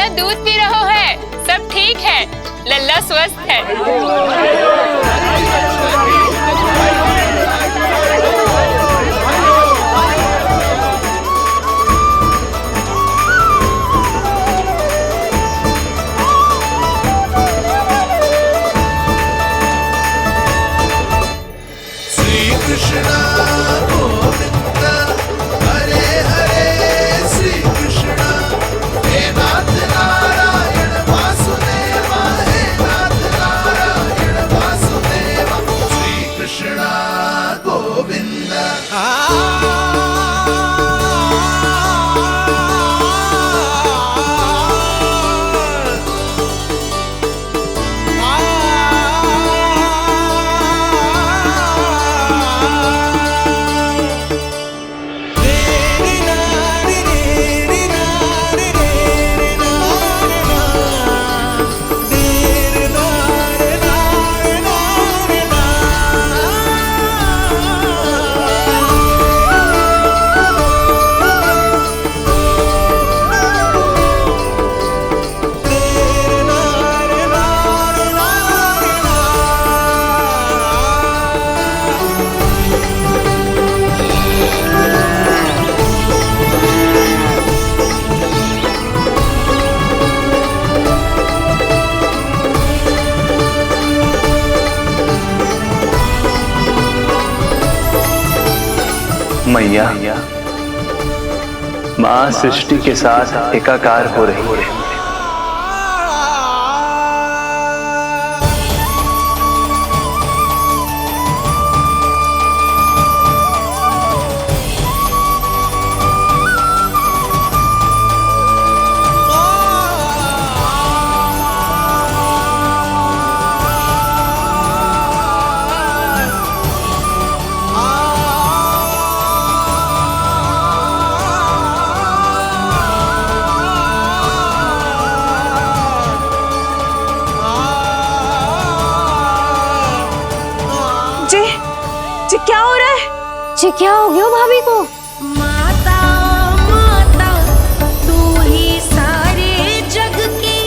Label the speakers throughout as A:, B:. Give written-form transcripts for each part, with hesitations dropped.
A: लल्ला दूध पी रहा है, सब ठीक है, लल्ला स्वस्थ है।
B: मैया, माँ सृष्टि के साथ एकाकार हो रही है।
C: क्या हो रहा है?
D: जी क्या हो गया भाभी को?
E: माता माता तू ही सारे जग की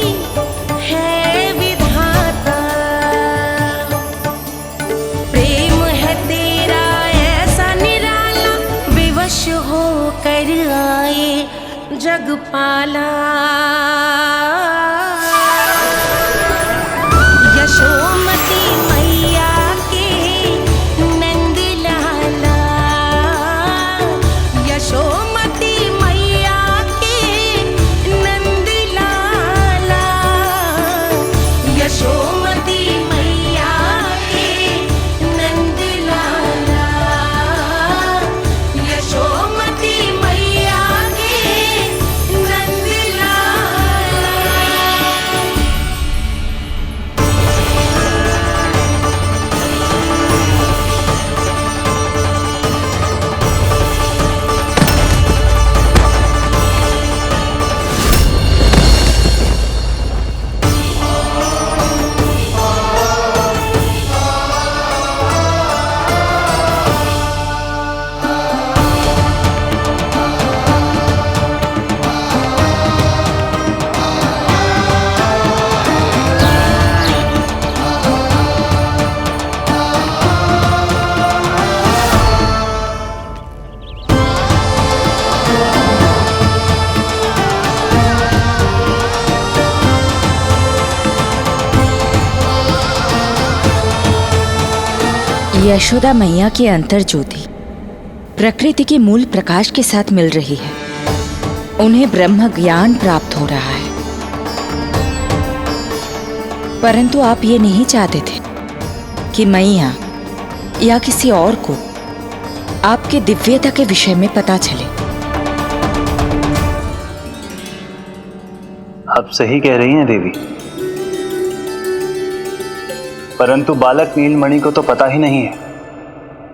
E: है विधाता, प्रेम है तेरा ऐसा निराला, विवश हो कर आए जग पाला। यशोमती मैया के नंद लाला, यशोमती मैया के नंद लाला, यशोमती मैया के नंद लाला, यशोमती मैया के नंद लाला।
C: यशोदा मैया की अंतर ज्योति प्रकृति के मूल प्रकाश के साथ मिल रही है। उन्हें ब्रह्म ज्ञान प्राप्त हो रहा है, परंतु आप ये नहीं चाहते थे कि मैया या किसी और को आपके दिव्यता के विषय में पता चले।
B: आप सही कह रही हैं देवी, परंतु बालक नीलमणि को तो पता ही नहीं है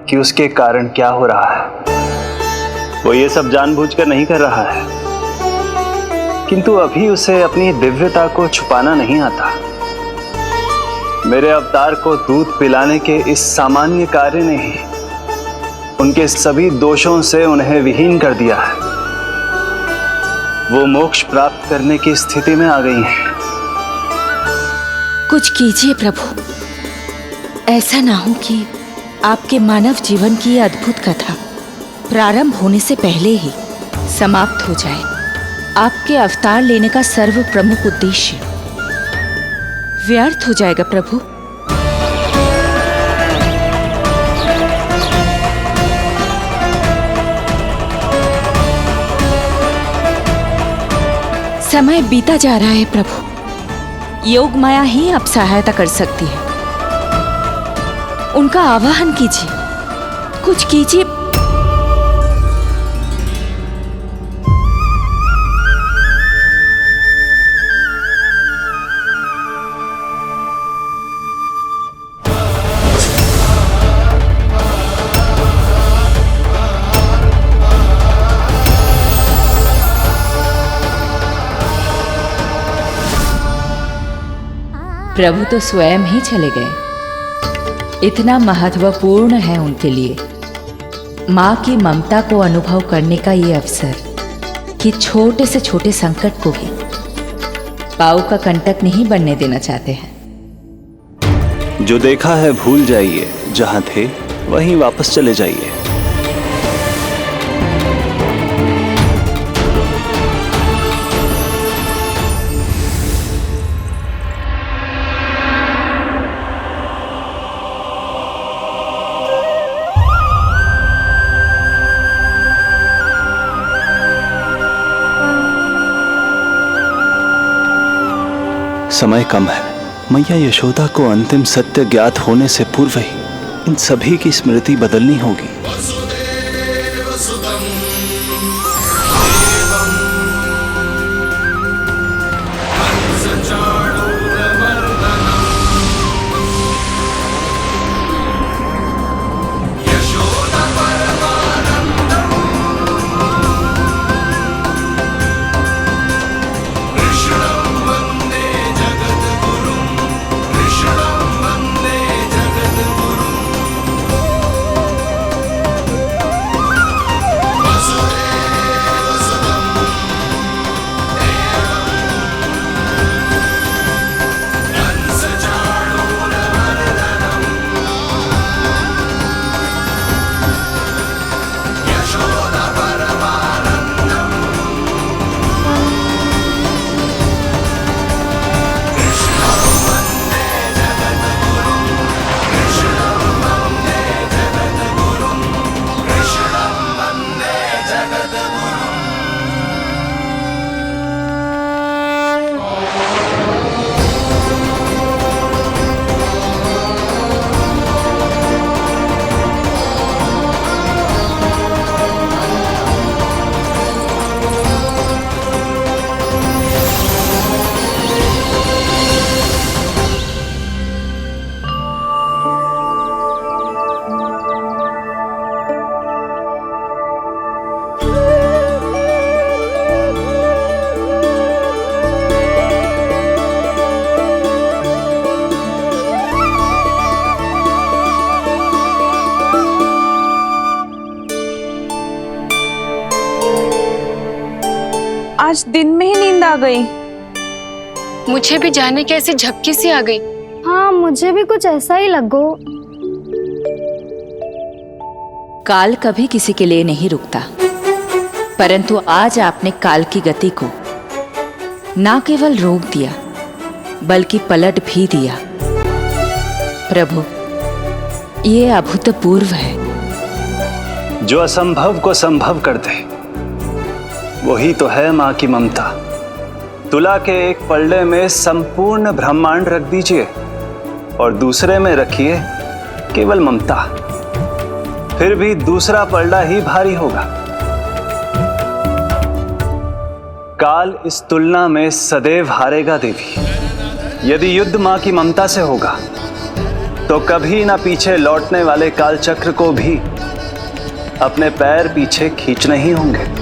B: कि उसके कारण क्या हो रहा है। वो ये सब जानबूझकर नहीं कर रहा है, किंतु अभी उसे अपनी दिव्यता को छुपाना नहीं आता। मेरे अवतार को दूध पिलाने के इस सामान्य कार्य ने ही उनके सभी दोषों से उन्हें विहीन कर दिया है। वो मोक्ष प्राप्त करने की स्थिति में आ गई हैं।
C: कुछ कीजिए प्रभु, ऐसा ना हो कि आपके मानव जीवन की यह अद्भुत कथा प्रारंभ होने से पहले ही समाप्त हो जाए। आपके अवतार लेने का सर्व प्रमुख उद्देश्य व्यर्थ हो जाएगा प्रभु। समय बीता जा रहा है प्रभु, योग माया ही अब सहायता कर सकती है। उनका आवाहन कीजिए, कुछ कीजिए। प्रभु तो स्वयं ही चले गए। इतना महत्वपूर्ण है उनके लिए माँ की ममता को अनुभव करने का ये अवसर कि छोटे से छोटे संकट को भी पाँव का कंटक नहीं बनने देना चाहते हैं।
B: जो देखा है भूल जाइए, जहां थे वहीं वापस चले जाइए। समय कम है। मैया यशोदा को अंतिम सत्य ज्ञात होने से पूर्व ही इन सभी की स्मृति बदलनी होगी।
D: आज दिन में ही नींद आ गई।
A: मुझे भी जाने की ऐसी झपकी सी आ गई।
F: हाँ, मुझे भी कुछ ऐसा ही लगो।
C: काल कभी किसी के लिए नहीं रुकता, परंतु आज आपने काल की गति को ना केवल रोक दिया बल्कि पलट भी दिया। प्रभु, ये अभूतपूर्व है।
B: जो असंभव को संभव कर दे वही तो है माँ की ममता। तुला के एक पल्ले में संपूर्ण ब्रह्मांड रख दीजिए और दूसरे में रखिए केवल ममता, फिर भी दूसरा पल्ला ही भारी होगा। काल इस तुलना में सदैव हारेगा देवी। यदि युद्ध माँ की ममता से होगा तो कभी ना पीछे लौटने वाले काल चक्र को भी अपने पैर पीछे खींचने ही होंगे।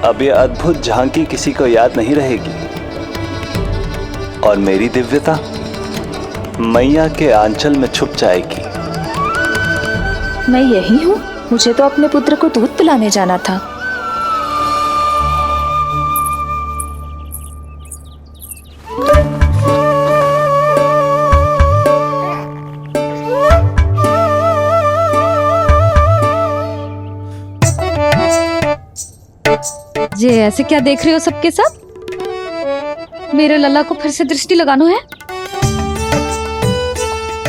B: अब यह अद्भुत झांकी किसी को याद नहीं रहेगी और मेरी दिव्यता मैया के आंचल में छुप जाएगी।
D: मैं यही हूँ। मुझे तो अपने पुत्र को दूध पिलाने जाना था। ये ऐसे क्या देख रहे हो सबके सब? मेरे लल्ला को फिर से दृष्टि लगाना है?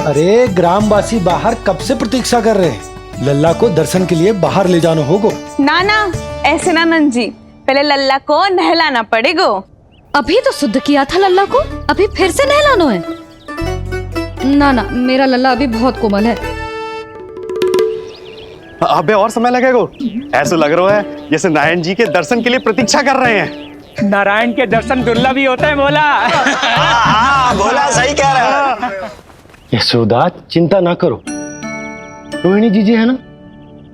G: अरे ग्रामवासी बाहर कब से प्रतीक्षा कर रहे हैं, लल्ला को दर्शन के लिए बाहर ले जाना होगा।
H: ना ना, ऐसे ना नंजी, पहले लल्ला को नहलाना पड़ेगा।
D: अभी तो शुद्ध किया था लल्ला को, अभी फिर से नहलाना है? ना ना, मेरा लल्ला अभी बहुत कोमल है।
I: अबे और समय लगेगा। ऐसा लग रहा है जैसे नारायण जी के दर्शन के लिए प्रतीक्षा कर रहे हैं।
J: नारायण के दर्शन दुर्लभ ही होते हैं बोला।
I: हाँ, बोला सही कह रहा है।
G: यशोदा चिंता ना करो, रोहिणी जी है ना,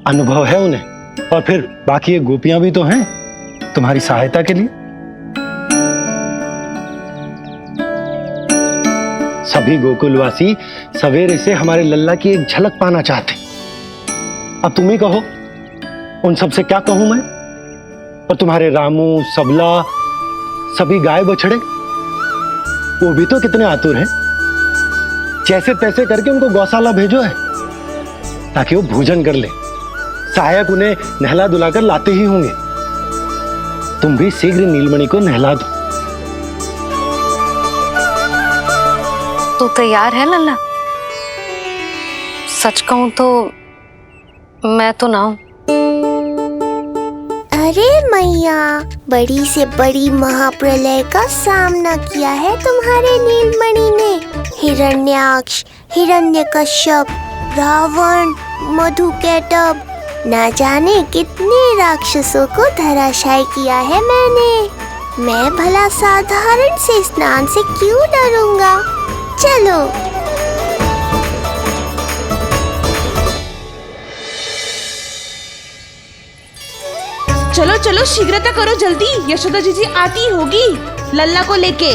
G: अनुभव है उन्हें, और फिर बाकी ये गोपियां भी तो हैं तुम्हारी सहायता के लिए। सभी गोकुलवासी सवेरे से हमारे लल्ला की एक झलक पाना चाहते। अब तुम ही कहो, उन सब से क्या कहूं मैं? और तुम्हारे रामू, सबला, सभी गाय बछड़े, वो भी तो कितने आतुर हैं। जैसे तैसे करके उनको गौशाला भेजो है ताकि वो भोजन कर ले। सहायक उन्हें नहला धुलाकर लाते ही होंगे। तुम भी शीघ्र नीलमणि को नहला दो।
K: तो तैयार है लल्ला? सच कहूं तो मैं तो ना हूं।
E: अरे मैया, बड़ी से बड़ी महाप्रलय का सामना किया है तुम्हारे नीलमणि ने। हिरण्याक्ष, हिरण्यकश्यप, रावण, मधुकैटभ, ना जाने कितने राक्षसों को धराशायी किया है मैंने। मैं भला साधारण से स्नान से क्यों डरूंगा? चलो।
H: चलो चलो, शीघ्रता करो जल्दी, यशोदा जी आती होगी लल्ला को लेके।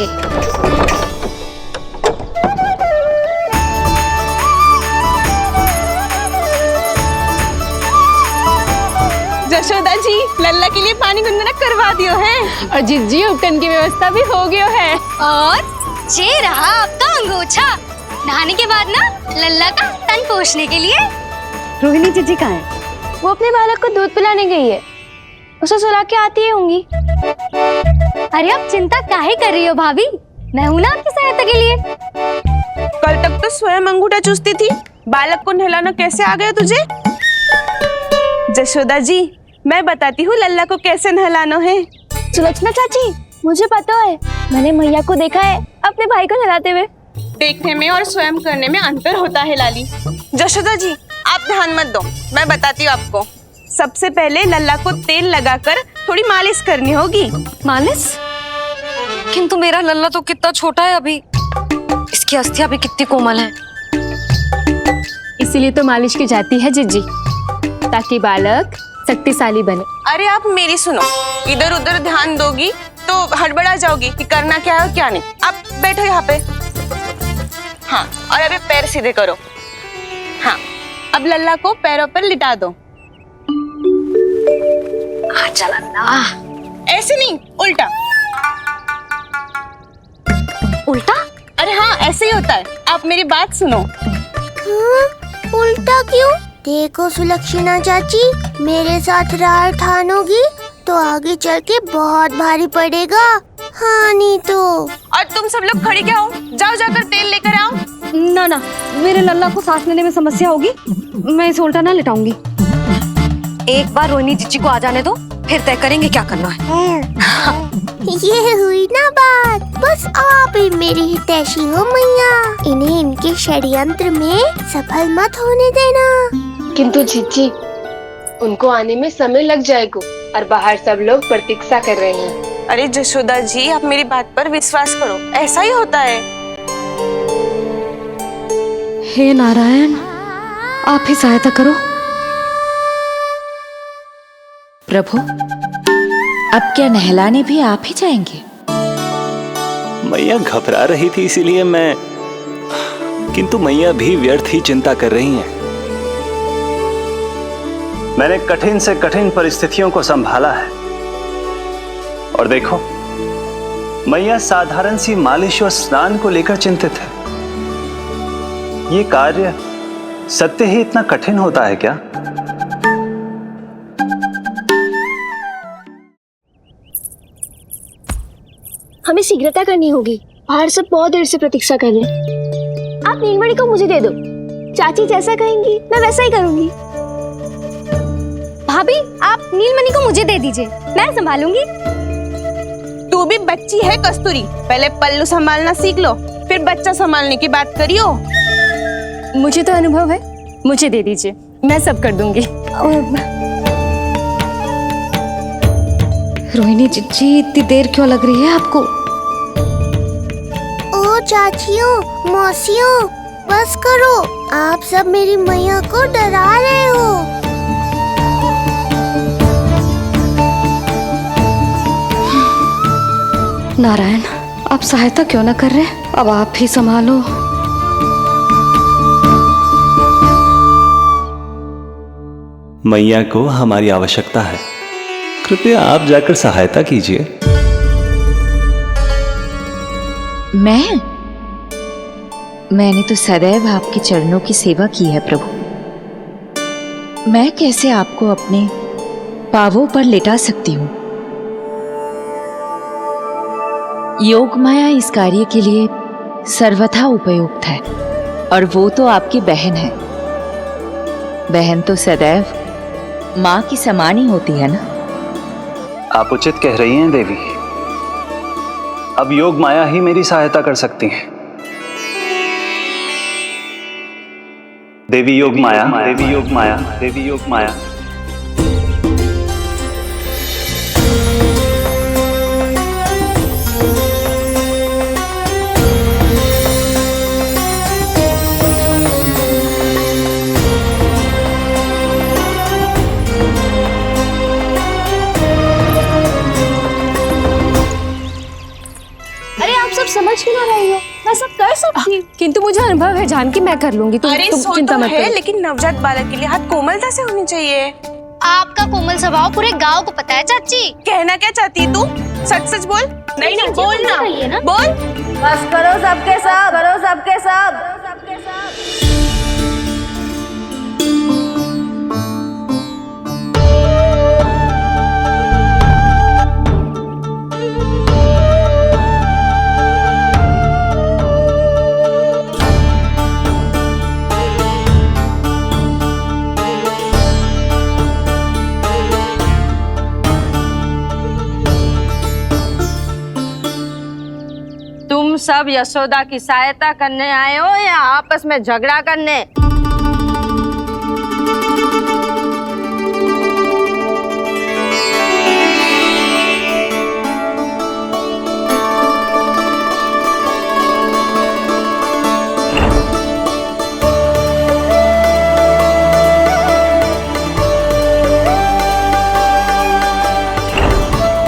H: यशोदा जी, लल्ला के लिए पानी गुनगुना करवा दियो है,
A: और जिज्जी उपटन की व्यवस्था भी हो गयो है।
L: और ये रहा आपका अंगोछा, नहाने के बाद ना लल्ला का तन पोंछने के लिए।
F: रोहिणी जीजी कहाँ है? वो अपने बालक को दूध पिलाने गई है, उसे सुला के आती ही होंगी।
L: अरे आप चिंता काहे कर रही हो भाभी, मैं हूं ना आपकी सहायता के लिए।
H: कल तक तो स्वयं अंगूठा चूसती थी, बालक को नहलाना कैसे आ गया तुझे? यशोदा जी, मैं बताती हूँ लल्ला को कैसे नहलाना है।
F: सुलक्षणा चाची, मुझे पता है, मैंने मैया को देखा है अपने भाई को नहलाते हुए।
H: देखने में और स्वयं करने में अंतर होता है लाली। यशोदा जी, आप ध्यान मत दो, मैं बताती हूँ आपको। सबसे पहले लल्ला को तेल लगाकर थोड़ी मालिश करनी होगी।
K: मालिश? किंतु मेरा लल्ला तो कितना छोटा है अभी, इसकी अस्थियां भी कितनी कोमल है।
A: इसीलिए तो मालिश की जाती है जिज्जी, ताकि बालक शक्तिशाली बने।
H: अरे आप मेरी सुनो, इधर उधर ध्यान दोगी तो हड़बड़ा जाओगी कि करना क्या है और क्या नहीं। आप बैठो यहाँ पे। हाँ, और अभी पैर सीधे करो। हाँ, अब लल्ला को पैरों पर लिटा दो।
K: चला ना,
H: ऐसे नहीं, उल्टा।
K: उल्टा?
H: अरे हाँ, ऐसे ही होता है। आप मेरी बात सुनो।
E: उल्टा क्यों? देखो सुलक्षणा चाची, मेरे साथ राह ठानोगी तो आगे चल के बहुत भारी पड़ेगा। हाँ नहीं तो।
H: और तुम सब लोग खड़ी क्या हो? जाओ जाकर तेल लेकर आओ।
D: ना ना, मेरे लल्ला को सांस लेने में समस्या होगी, मैं इसे उल्टा ना लिटाऊंगी।
K: एक बार रोहिणी जीजी को आ जाने दो, फिर तय करेंगे क्या करना है।
E: ये हुई ना बात, बस आप ही मेरी हितैषी हो मैया। इन्हें इनके षड्यंत्र में सफल मत होने देना।
M: किंतु जीजी, उनको आने में समय लग जाएगा और बाहर सब लोग प्रतीक्षा कर रहे हैं।
H: अरे यशोदा जी, आप मेरी बात पर विश्वास करो, ऐसा ही होता है।
D: हे नारायण, आप ही सहायता करो।
C: प्रभु, अब क्या नहलाने भी आप ही जाएंगे?
B: मैया घबरा रही थी इसीलिए मैं, किंतु मैया भी व्यर्थ ही चिंता कर रही हैं। मैंने कठिन से कठिन परिस्थितियों को संभाला है और देखो, मैया साधारण सी मालिश और स्नान को लेकर चिंतित है। ये कार्य सत्य ही इतना कठिन होता है क्या?
F: शीघ्रता करनी होगी। बाहर सब बहुत देर से प्रतीक्षा कर रहे हैं। आप नीलमणि को मुझे दे दो। चाची जैसा कहेंगी मैं वैसा ही करूंगी।
L: भाभी आप नीलमणि को मुझे दे दीजिए, मैं संभालूंगी।
H: तू भी बच्ची है कस्तूरी, पहले पल्लू संभालना सीख लो, फिर बच्चा संभालने की बात करियो।
A: मुझे तो अनुभव है, मुझे दे दीजिए, मैं सब कर दूंगी।
D: रोहिणी जी इतनी देर क्यों लग रही है आपको?
E: ओ चाचियों, मौसियों, बस करो। आप सब मेरी मैया को डरा रहे हो।
D: नारायण, आप सहायता क्यों ना कर रहे? अब आप ही संभालो।
B: मैया को हमारी आवश्यकता है, कृपया आप जाकर सहायता कीजिए।
C: मैंने तो सदैव आपके चरणों की सेवा की है प्रभु। मैं कैसे आपको अपने पांवों पर लेटा सकती हूँ? योग माया इस कार्य के लिए सर्वथा उपयुक्त है, और वो तो आपकी बहन है। बहन तो सदैव माँ की समान ही होती है ना।
B: आप उचित कह रही हैं देवी। अब योग माया ही मेरी सहायता कर सकती हैं। देवी योग माया, देवी योग माया, देवी योग माया।
F: समझ क्यों ना रही हो? मैं सब कर सकती हूँ।
A: किंतु मुझे अनुभव है जानकी, मैं कर लूंगी। तुम चिंता मत करो।
H: लेकिन नवजात बालक के लिए हाथ कोमलता से होनी चाहिए।
L: आपका कोमल स्वभाव पूरे गांव को पता है चाची।
H: कहना क्या चाहती है तू? सच सच बोल। नहीं नहीं बोल ना, बोल।
K: बस करो सबके सब, करो सबके सब। तुम सब यशोदा की सहायता करने आए हो या आपस में झगड़ा करने?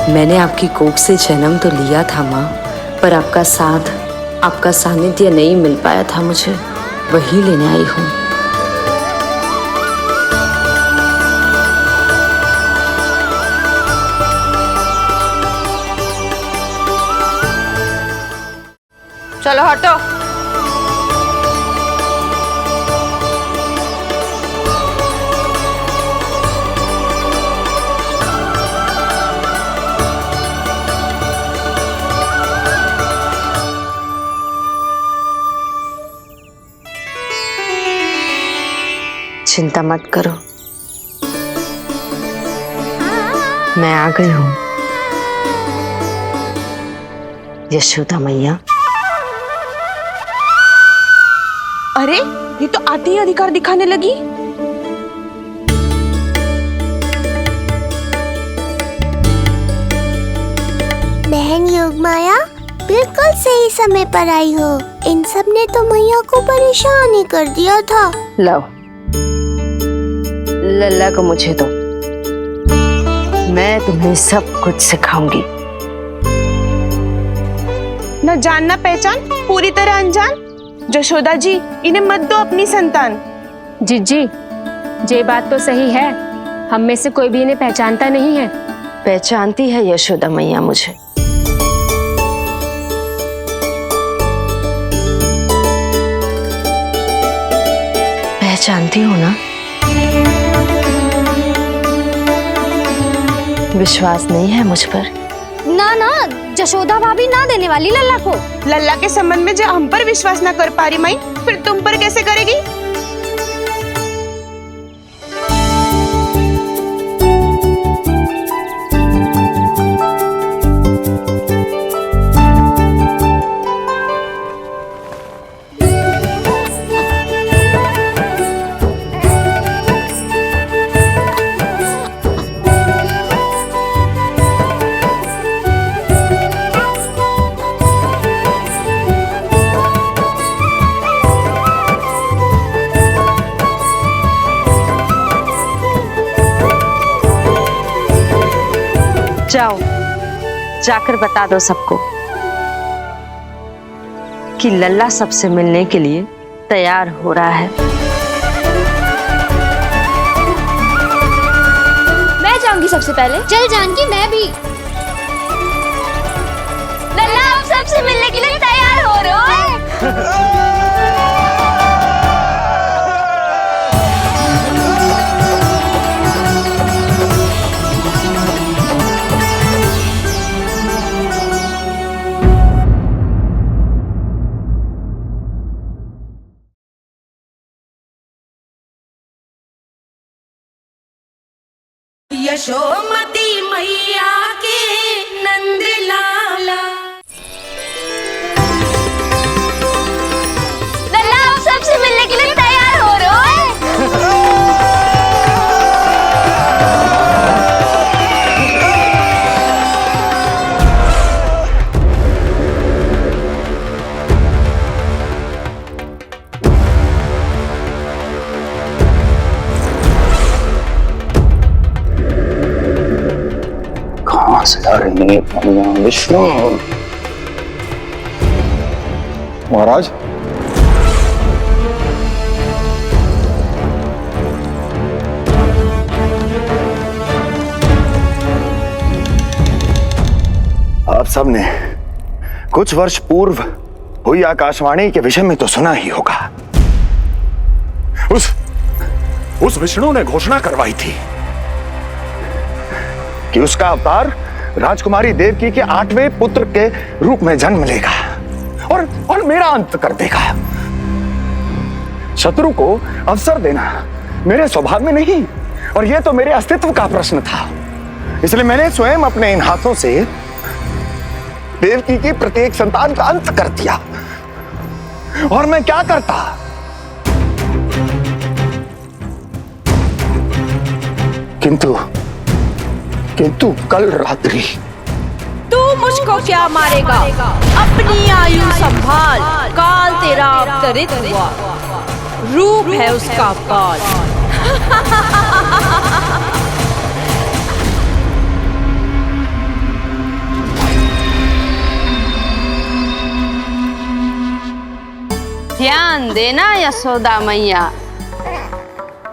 N: मैंने आपकी कोख से जन्म तो लिया था माँ, पर आपका साथ, आपका सानिध्य नहीं मिल पाया था मुझे, वही लेने आई हूँ।
K: चलो हटो।
N: चिंता मत करो, मैं आ गई हूँ। यशोदा मैया।
H: अरे ये तो आते ही अधिकार दिखाने लगी।
E: बहन योगमाया, बिल्कुल सही समय पर आई हो। इन सब ने तो मैया को परेशान ही कर दिया था।
N: लो, लल्ला को मुझे दो, मैं तुम्हें सब कुछ सिखाऊंगी।
H: न जान न पहचान, पूरी तरह अनजान। यशोदा जी, इन्हें मत दो अपनी संतान।
A: जीजी, ये बात तो सही है, हम में से कोई भी इन्हें पहचानता नहीं है।
N: पहचानती है यशोदा मैया मुझे। पहचानती हो ना? विश्वास नहीं है मुझ पर?
L: ना ना, जशोदा भाभी ना देने वाली लल्ला को।
H: लल्ला के संबंध में जो हम पर विश्वास ना कर पा रही माई, फिर तुम पर कैसे करेगी?
N: जाओ, जाकर बता दो सबको कि लल्ला सबसे मिलने के लिए तैयार हो रहा है।
F: मैं जाऊंगी सबसे पहले।
L: चल जानकी, मैं भी।
F: लल्ला आप सबसे मिलने के लिए तैयार हो रहे हो?
O: यशोमती मैया के नंद लाला।
F: लल्ला आप सबसे मिलने के लिए तैयार हो रहे हो?
B: कहाँ से आ रही है पानियां? विष्णु
I: महाराज,
P: आप सबने कुछ वर्ष पूर्व हुई आकाशवाणी के विषय में तो सुना ही होगा। उस विष्णु ने घोषणा करवाई थी कि उसका अवतार राजकुमारी देवकी के 8वें पुत्र के रूप में जन्म लेगा और मेरा अंत कर देगा। शत्रु को अवसर देना मेरे स्वभाव में नहीं, और यह तो मेरे अस्तित्व का प्रश्न था। इसलिए मैंने स्वयं अपने इन हाथों से देवकी की प्रत्येक संतान का अंत कर दिया। और मैं क्या करता? किंतु कल रात्रि
O: तू मुझको क्या मारेगा? अपनी आयु संभाल, काल तेरा अवतरित हुआ, रूप है उसका काल।
N: ध्यान देना यशोदा मैया,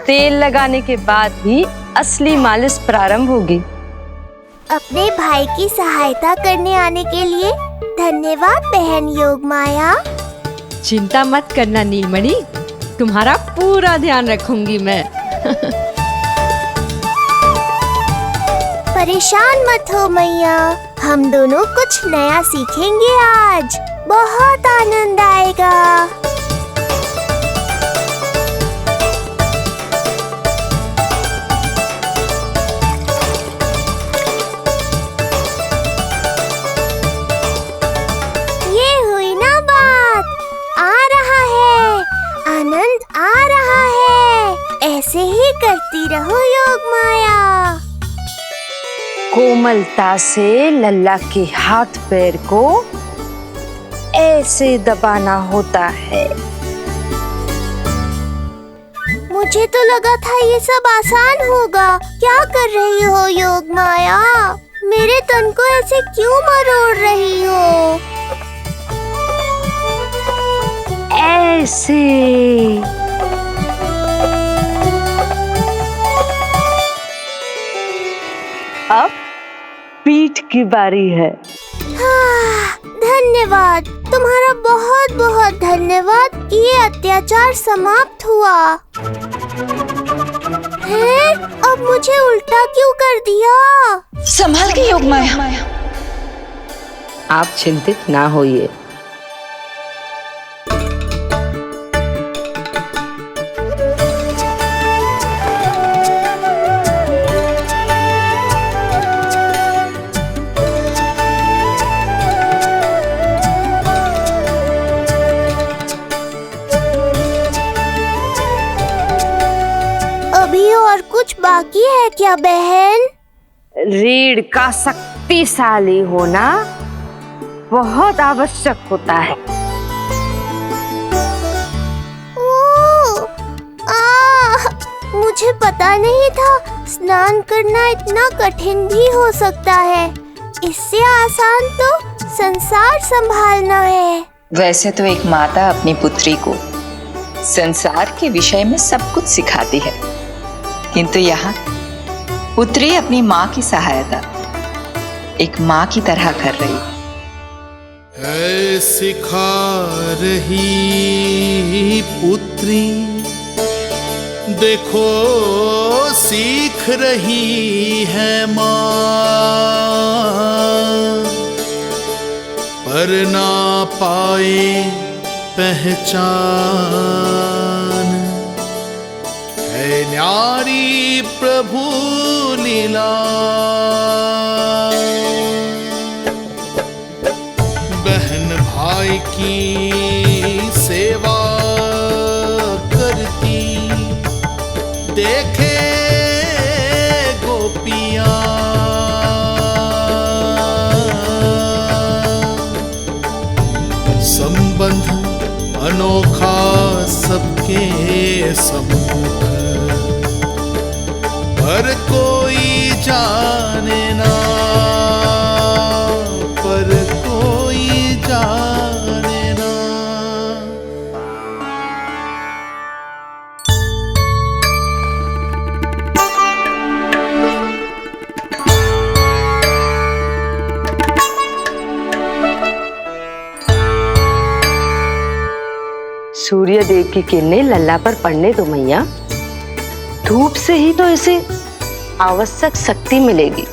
N: तेल लगाने के बाद ही असली मालिश प्रारंभ होगी।
E: अपने भाई की सहायता करने आने के लिए धन्यवाद बहन योगमाया।
D: चिंता मत करना नीलमणि, तुम्हारा पूरा ध्यान रखूंगी मैं।
E: परेशान मत हो मैया, हम दोनों कुछ नया सीखेंगे आज। बहुत आनंद आएगा। ऐसे ही करती रहो योगमाया।
N: कोमलता से लल्ला के हाथ पैर को ऐसे दबाना होता है।
E: मुझे तो लगा था ये सब आसान होगा। क्या कर रही हो योगमाया? मेरे तन को ऐसे क्यों मरोड़ रही हो?
N: ऐसे अब पीठ की बारी है।
E: हाँ, धन्यवाद, तुम्हारा बहुत बहुत धन्यवाद। ये अत्याचार समाप्त हुआ है। अब मुझे उल्टा क्यों कर दिया?
C: संभाल के योगमाया,
N: आप चिंतित ना होइए।
E: अभी और कुछ बाकी है क्या बहन?
O: रीढ़ का शक्तिशाली होना बहुत आवश्यक होता है।
E: मुझे पता नहीं था स्नान करना इतना कठिन भी हो सकता है। इससे आसान तो संसार संभालना है।
C: वैसे तो एक माता अपनी पुत्री को संसार के विषय में सब कुछ सिखाती है, किंतु यहाँ पुत्री अपनी माँ की सहायता एक माँ की तरह कर रही
Q: है। सिखा रही पुत्री, देखो सीख रही है माँ, पर ना पाए पहचान है न्यारी प्रभु लीला। बहन भाई की सेवा करती देखे गोपियां, संबंध अनोखा सबके सम्मुख, पर कोई जाने ना, पर कोई जाने ना।
N: सूर्य देव की किरणें लल्ला पर पड़ने दो मैया। धूप से ही तो इसे आवश्यक शक्ति मिलेगी,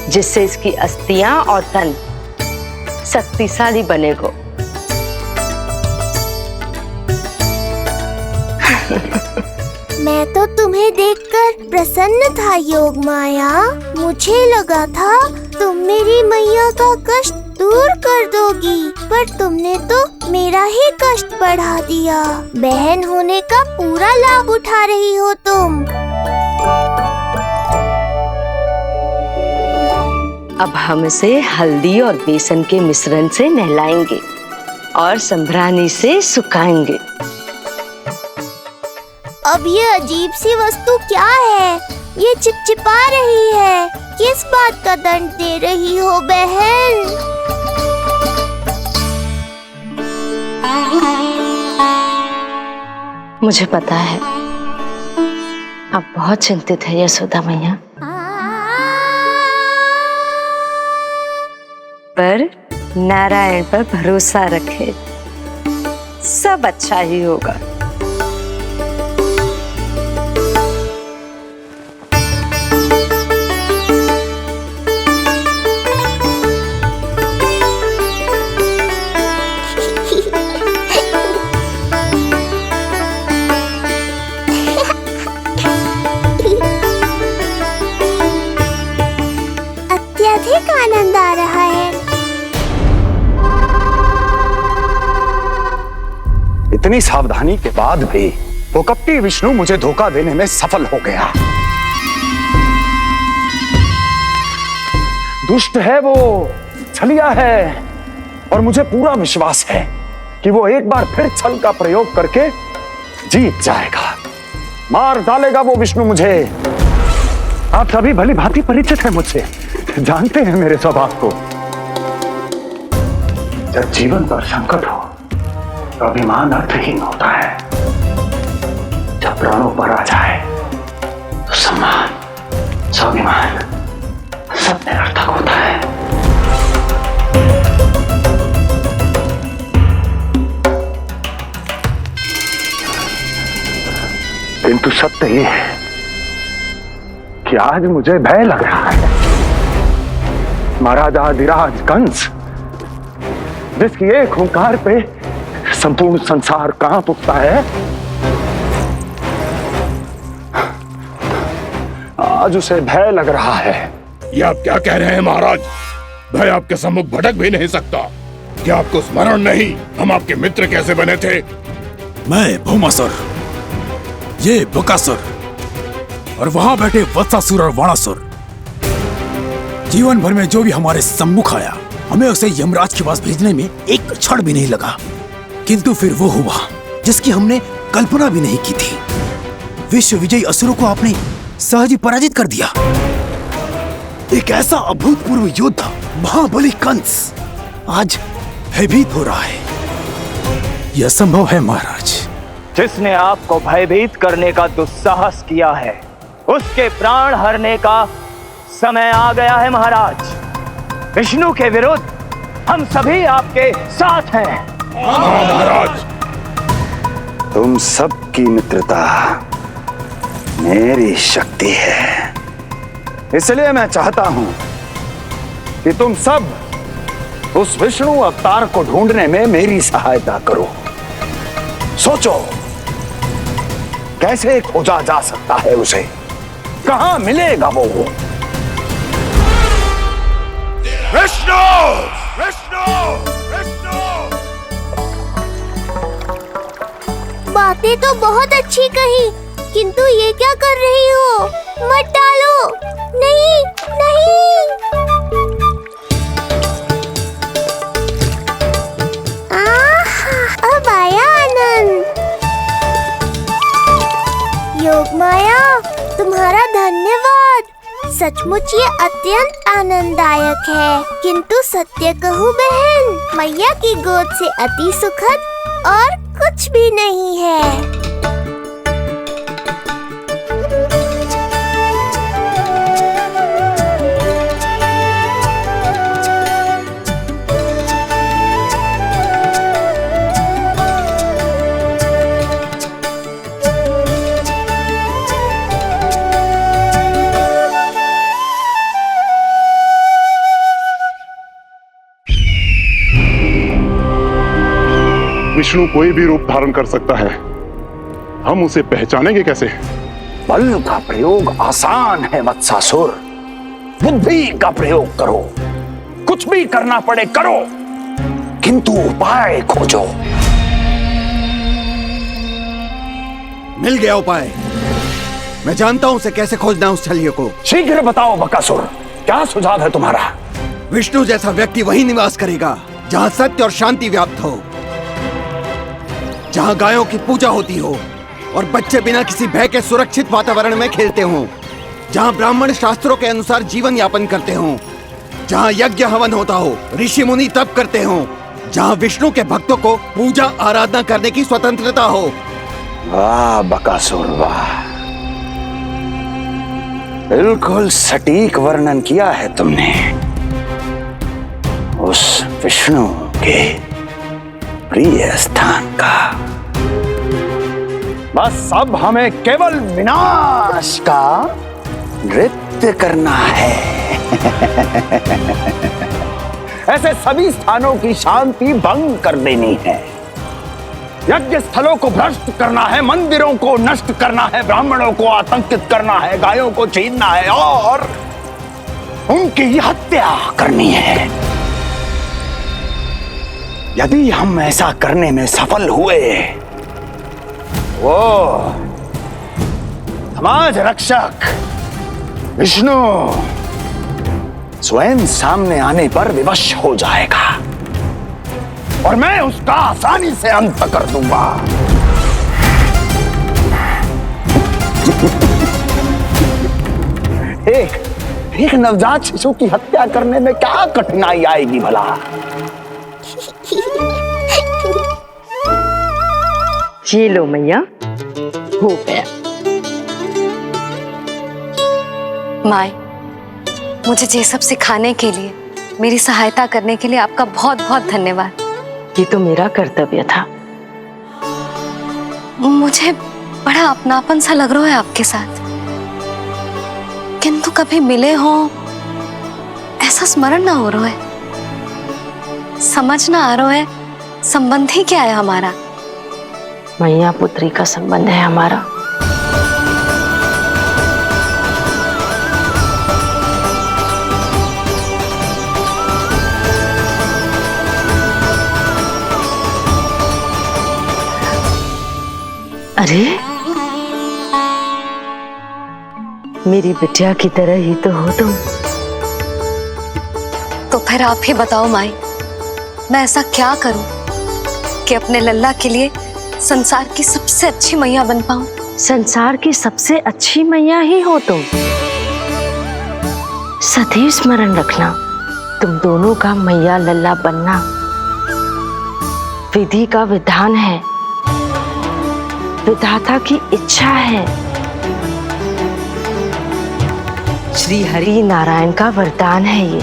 N: जिससे इसकी अस्थियां और तन शक्तिशाली बनेगा।
E: मैं तो तुम्हें देखकर प्रसन्न था योग माया। मुझे लगा था तुम मेरी मैया का कष्ट दूर कर दोगी, पर तुमने तो मेरा ही कष्ट बढ़ा दिया। बहन होने का पूरा लाभ उठा रही हो तुम।
N: अब हम इसे हल्दी और बेसन के मिश्रण से नहलाएंगे और संभरानी से सुखाएंगे।
E: अब ये अजीब सी वस्तु क्या है? ये चिपचिपा रही है। किस बात का दंड दे रही हो बहन?
N: मुझे पता है आप बहुत चिंतित है यशोदा मैया, पर नारायण पर भरोसा रखे, सब अच्छा ही होगा।
E: अत्यधिक आनंद आ रहा है।
P: इतनी सावधानी के बाद भी वो कपटी विष्णु मुझे धोखा देने में सफल हो गया। दुष्ट है वो, छलिया है, और मुझे पूरा विश्वास है कि वो एक बार फिर छल का प्रयोग करके जीत जाएगा। मार डालेगा वो विष्णु मुझे। आप सभी भली भांति परिचित हैं मुझसे, जानते हैं मेरे स्वभाव को। जब जीवन पर संकट हो तो अभिमान अर्थहीन होता है, जब प्राणों पर आ जाए तो सम्मान, स्वाभिमान सब निरर्थक होता है। किंतु सत्य ये है कि आज मुझे भय लग रहा है। महाराजाधिराज कंस जिसकी एक हुंकार पे संपूर्ण संसार कांप उठता है, आज उसे भय लग रहा है।
R: ये आप क्या कह रहे हैं महाराज? भय आपके सम्मुख भटक भी नहीं सकता। क्या आपको स्मरण नहीं हम आपके मित्र कैसे बने थे?
S: मैं भौमासुर, ये बकासुर और वहां बैठे वत्सासुर और वाणासुर। जीवन भर में जो भी हमारे सम्मुख आया, हमें उसे यमराज के पास भेजने में एक क्षण भी नहीं लगा। किंतु फिर वो हुआ जिसकी हमने कल्पना भी नहीं की थी। विश्व विजयी असुरों को आपने सहज ही पराजित कर दिया। एक ऐसा अभूतपूर्व योद्धा महाबली कंस आज भयभीत हो रहा है। यह संभव है महाराज।
B: जिसने आपको भयभीत करने का दुस्साहस किया है, उसके प्राण हरने का समय आ गया है महाराज। विष्णु के विरुद्ध हम सभी आपके साथ हैं।
R: महाराज,
P: तुम सबकी मित्रता मेरी शक्ति है, इसलिए मैं चाहता हूं कि तुम सब उस विष्णु अवतार को ढूंढने में मेरी सहायता करो। सोचो कैसे खोजा जा सकता है उसे, कहां मिलेगा वो?
R: विष्णु! विष्णु! विष्णु!
E: बातें तो बहुत अच्छी कही, किंतु ये क्या कर रही हो? मत डालो। नहीं नहीं। अब आया आनंद। योग माया, तुम्हारा धन्यवाद। सचमुच ये अत्यंत आनंददायक है। किंतु सत्य कहूँ बहन, मैया की गोद से अति सुखद और कुछ भी नहीं है।
I: विष्णु कोई भी रूप धारण कर सकता है, हम उसे पहचानेंगे कैसे?
P: बल का प्रयोग आसान है वत्सासुर, बुद्धि का प्रयोग करो। कुछ भी करना पड़े करो, किंतु उपाय खोजो।
S: मिल गया उपाय। मैं जानता हूं उसे कैसे खोजना उस छलिए को।
P: शीघ्र बताओ बकासुर, क्या सुझाव है तुम्हारा?
S: विष्णु जैसा व्यक्ति वहीं निवास करेगा जहां सत्य और शांति व्याप्त हो, जहां गायों की पूजा होती हो और बच्चे बिना किसी भय के सुरक्षित वातावरण में खेलते हों, जहां ब्राह्मण शास्त्रों के अनुसार जीवन यापन करते हों, जहां यज्ञ हवन होता हो, ऋषि मुनि तप करते हों, जहां विष्णु के भक्तों को पूजा आराधना करने की स्वतंत्रता हो।
P: वाह बकासुर वाह, बिल्कुल सटीक वर्णन किया है तुमने उस विष्णु के प्रिय स्थान का। बस अब हमें केवल विनाश का नृत्य करना है। ऐसे सभी स्थानों की शांति भंग कर देनी है। यज्ञ स्थलों को भ्रष्ट करना है, मंदिरों को नष्ट करना है, ब्राह्मणों को आतंकित करना है, गायों को छीनना है और उनकी हत्या करनी है। यदि हम ऐसा करने में सफल हुए, वो समाज रक्षक विष्णु स्वयं सामने आने पर विवश हो जाएगा और मैं उसका आसानी से अंत कर दूंगा। एक नवजात शिशु की हत्या करने में क्या कठिनाई आएगी भला?
N: ये लो मैया, हो गया।
K: माय, मुझे ये सब सिखाने के लिए, मेरी सहायता करने के लिए आपका बहुत बहुत धन्यवाद।
N: ये तो मेरा कर्तव्य था।
K: मुझे बड़ा अपनापन सा लग रहा है आपके साथ, किंतु कभी मिले हो ऐसा स्मरण ना हो रहा है। समझ ना आ रहा है, संबंध ही क्या है हमारा?
N: मैया पुत्री का संबंध है हमारा। अरे मेरी बिटिया की तरह ही तो हो तुम।
K: तो फिर आप ही बताओ माई, मैं ऐसा क्या करूं कि अपने लल्ला के लिए संसार की सबसे अच्छी मैया बन पाऊं?
N: संसार की सबसे अच्छी मैया ही हो तुम। सदैव स्मरण रखना, तुम दोनों का मैया लल्ला बनना विधि का विधान है, विधाता की इच्छा है, श्री हरि नारायण का वरदान है ये।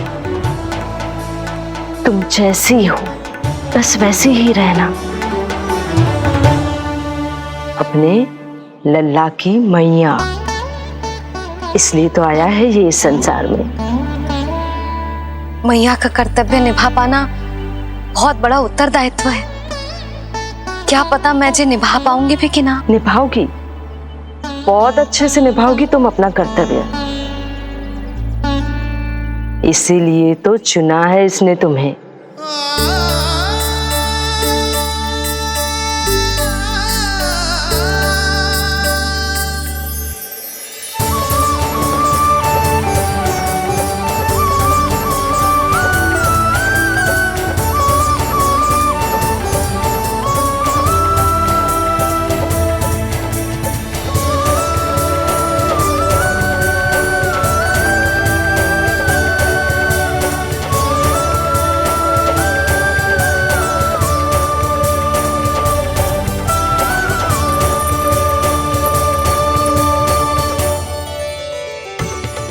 N: तुम जैसी हो बस वैसी ही रहना, अपने लल्ला की मैया। इसलिए तो आया है ये इस संसार में।
K: मैया का कर्तव्य निभा पाना बहुत बड़ा उत्तरदायित्व है। क्या पता मैं जे निभा पाऊंगी भी कि ना।
N: निभाओगी, बहुत अच्छे से निभाओगी तुम अपना कर्तव्य। इसीलिए तो चुना है इसने तुम्हें।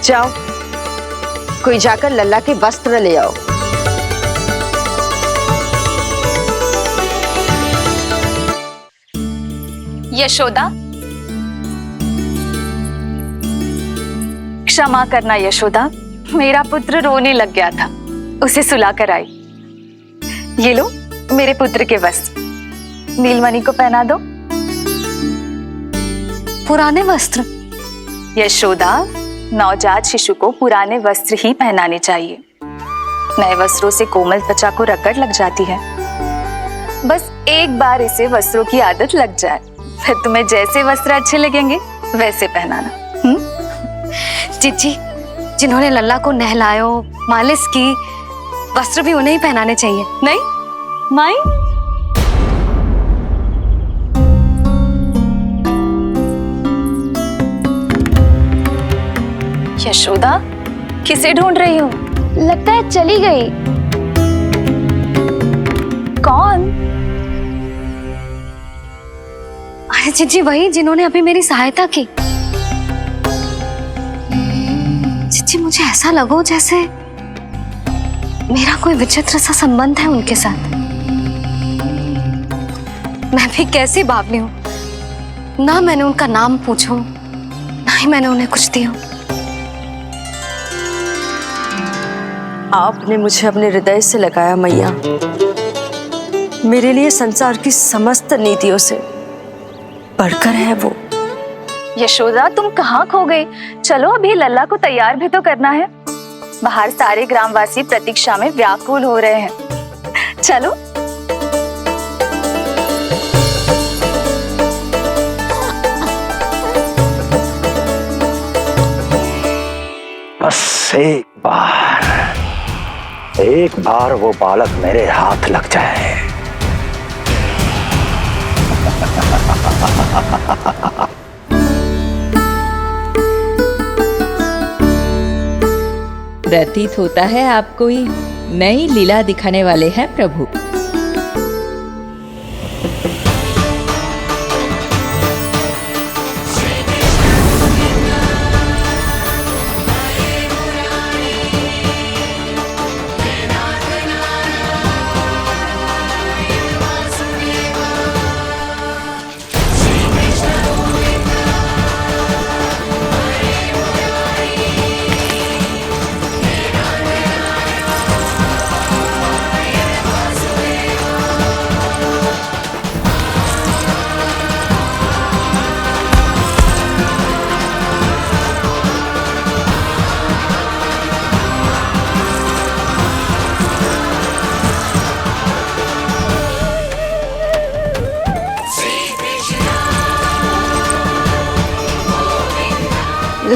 N: जाओ, कोई जाकर लल्ला के वस्त्र ले आओ।
C: यशोदा, क्षमा करना यशोदा, मेरा पुत्र रोने लग गया था, उसे सुलाकर आई। ये लो मेरे पुत्र के वस्त्र, नीलमणि को पहना दो।
K: पुराने वस्त्र?
C: यशोदा, नवजात शिशु को पुराने वस्त्र ही पहनाने चाहिए। नए वस्त्रों से कोमल त्वचा को रगड़ लग जाती है। बस एक बार इसे वस्त्रों की आदत लग जाए, फिर तुम्हें जैसे वस्त्र अच्छे लगेंगे वैसे पहनाना।
K: जीजी, जिन्होंने लल्ला को नहलायो, मालिश की, वस्त्र भी उन्हें ही पहनाने चाहिए।
C: नहीं माई, यशोदा किसे ढूंढ रही हो?
F: लगता है चली गई।
C: कौन?
K: अरे जीजी, वही जिन्होंने अभी मेरी सहायता की। जीजी, मुझे ऐसा लगो जैसे मेरा कोई विचित्र सा संबंध है उनके साथ। मैं भी कैसी बावली हूं, ना मैंने उनका नाम पूछो, ना ही मैंने उन्हें कुछ दिया।
N: आपने मुझे अपने हृदय से लगाया मैया, मेरे लिए संसार की समस्त नीतियों से बढ़कर है वो।
C: यशोदा, तुम कहाँ खो गई? चलो अभी लल्ला को तैयार भी तो करना है। बाहर सारे ग्रामवासी प्रतीक्षा में व्याकुल हो रहे हैं। चलो।
P: बस एक बार वो बालक मेरे हाथ लग जाए।
C: प्रतीत होता है आप कोई नई लीला दिखाने वाले हैं प्रभु।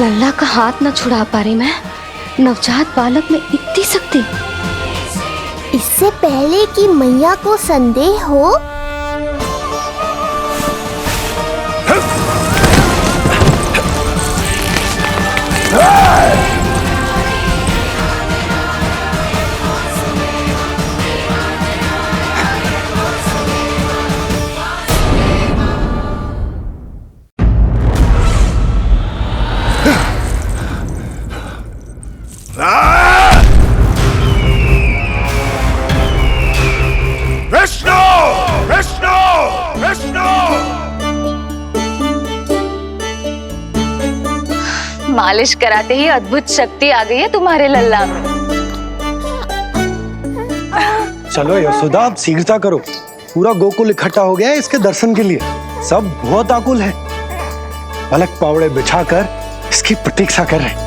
K: लल्ला का हाथ न छुड़ा पा रही मैं। नवजात बालक में इतनी शक्ति।
E: इससे पहले कि मैया को संदेह हो,
R: विष्णु विष्णु विष्णु।
K: मालिश कराते ही अद्भुत शक्ति आ गई है तुम्हारे लल्ला में।
G: चलो यशोदा, आप शीघ्रता करो। पूरा गोकुल इकट्ठा हो गया है इसके दर्शन के लिए। सब बहुत आकुल है। पलक पावड़े बिछाकर इसकी प्रतीक्षा कर रहे हैं।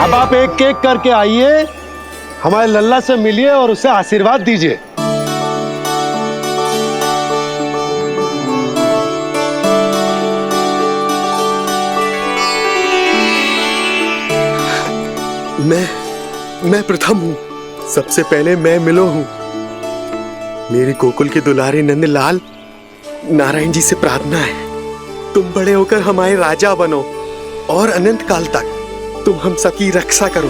G: अब आप एक एक करके आइए, हमारे लल्ला से मिलिए और उसे आशीर्वाद दीजिए।
I: मैं प्रथम हूँ। सबसे पहले मैं मिलो हूँ। मेरी गोकुल के दुलारे नंदलाल, नारायण जी से प्रार्थना है, तुम बड़े होकर हमारे राजा बनो और अनंत काल तक तुम हम सबकी रक्षा करो।